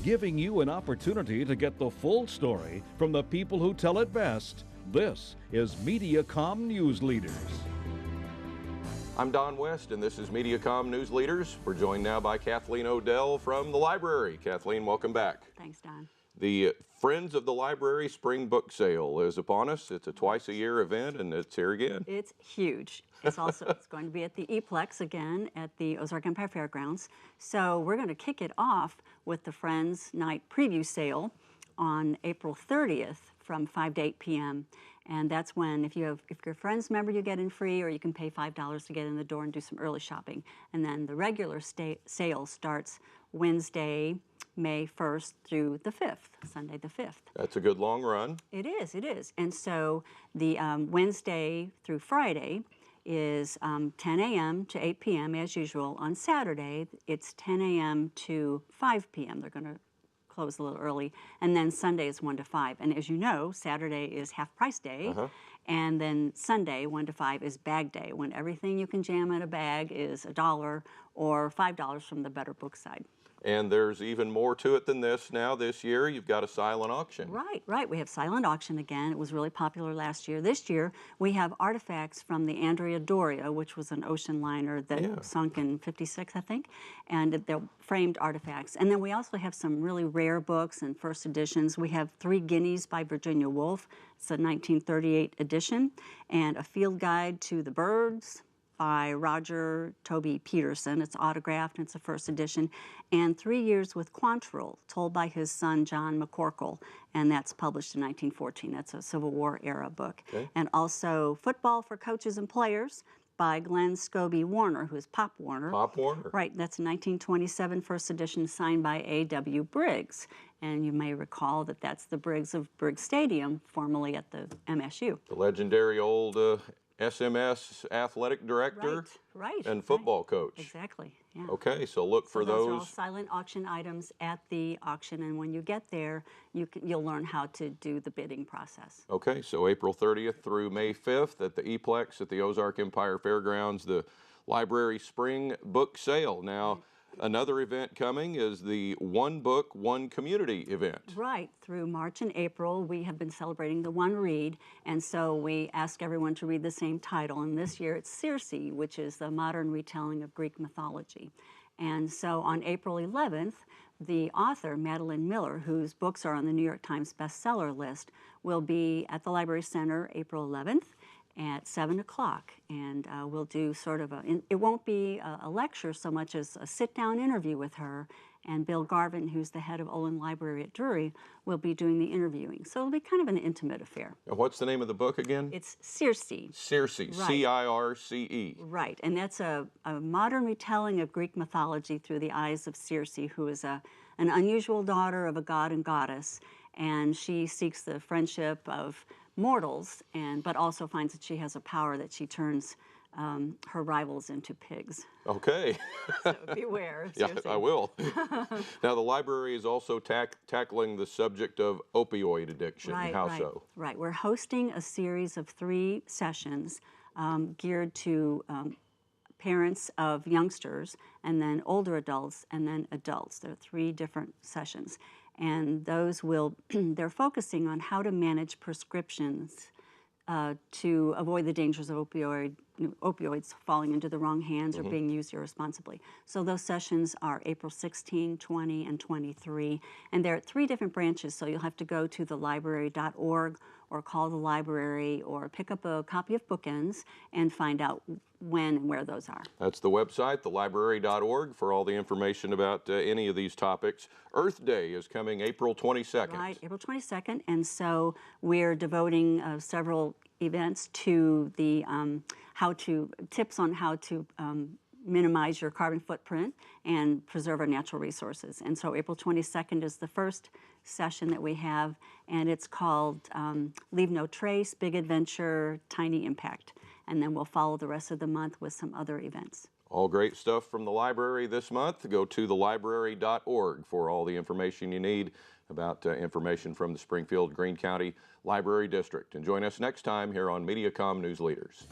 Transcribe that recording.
giving you an opportunity to get the full story from the people who tell it best. This is Mediacom News Leaders. I'm Don West, and this is Mediacom News Leaders. We're joined now by Kathleen O'Dell from the library. Kathleen, welcome back. Thanks, Don. The Friends of the Library Spring Book Sale is upon us. It's a twice-a-year event, and it's here again. It's huge. It's going to be at the Eplex again at the Ozark Empire Fairgrounds. So we're going to kick it off with the Friends Night Preview Sale on April 30th from 5 to 8 p.m. And that's when, if you're a Friends member, you get in free, or you can pay $5 to get in the door and do some early shopping. And then the regular sale starts Wednesday, May 1st through the 5th, Sunday the 5th. That's a good long run. It is. And so the Wednesday through Friday is 10 a.m. to 8 p.m. as usual. On Saturday, it's 10 a.m. to 5 p.m. They're going to close a little early. And then Sunday is 1 to 5. And as you know, Saturday is half price day. And then Sunday, 1 to 5, is bag day, when everything you can jam in a bag is $1 or $5 from the Better Book side. And there's even more to it than this now. This year, you've got a silent auction. Right. We have silent auction again. It was really popular last year. This year, we have artifacts from the Andrea Doria, which was an ocean liner that sunk in '56, I think, and they're framed artifacts. And then we also have some really rare books and first editions. We have 3 Guineas by Virginia Woolf. It's a 1938 edition, and a field guide to the birds by Roger Toby Peterson. It's autographed, and it's a first edition. And 3 Years with Quantrill, told by his son, John McCorkle, and that's published in 1914. That's a Civil War era book. And also Football for Coaches and Players by Glenn Scobie Warner, who is Pop Warner. Pop Warner. Right, that's a 1927 first edition signed by A.W. Briggs. And you may recall that that's the Briggs of Briggs Stadium, formerly at the MSU. The legendary old SMS athletic director and football coach. Exactly, yeah. Okay, so look for those those. are all silent auction items at the auction, and when you get there, you'll learn how to do the bidding process. Okay, so April 30th through May 5th at the Eplex at the Ozark Empire Fairgrounds, the Library Spring Book Sale. Now, another event coming is the One Book, One Community event. Right. Through March and April, we have been celebrating the One Read, and so we ask everyone to read the same title. And this year it's Circe, which is the modern retelling of Greek mythology. And so on April 11th, the author, Madeline Miller, whose books are on the New York Times bestseller list, will be at the Library Center April 11th. At 7 o'clock, and we'll do sort of it won't be a lecture so much as a sit-down interview with her, and Bill Garvin, who's the head of Olin Library at Drury, will be doing the interviewing. So it'll be kind of an intimate affair. And what's the name of the book again? It's Circe. Circe, C-I-R-C-E. Right, and that's a modern retelling of Greek mythology through the eyes of Circe, who is an unusual daughter of a god and goddess, and she seeks the friendship of mortals, but also finds that she has a power that she turns her rivals into pigs. Okay. So beware. Yeah, I will. Now, the library is also tackling the subject of opioid addiction. How so? Right. We're hosting a series of 3 sessions geared to parents of youngsters, and then older adults, and then adults. There are 3 different sessions. And those they're focusing on how to manage prescriptions to avoid the dangers of opioids falling into the wrong hands or being used irresponsibly. So those sessions are April 16, 20, and 23. And they're at 3 different branches, so you'll have to go to thelibrary.org or call the library or pick up a copy of Bookends and find out when and where those are. That's the website, thelibrary.org, for all the information about any of these topics. Earth Day is coming April 22nd. Right, April 22nd, and so we're devoting several events to the tips on how to minimize your carbon footprint and preserve our natural resources. And so April 22nd is the first session that we have, and it's called Leave No Trace, Big Adventure, Tiny Impact. And then we'll follow the rest of the month with some other events. All great stuff from the library this month. Go to thelibrary.org for all the information you need about information from the Springfield-Greene County Library District. And join us next time here on Mediacom News Leaders.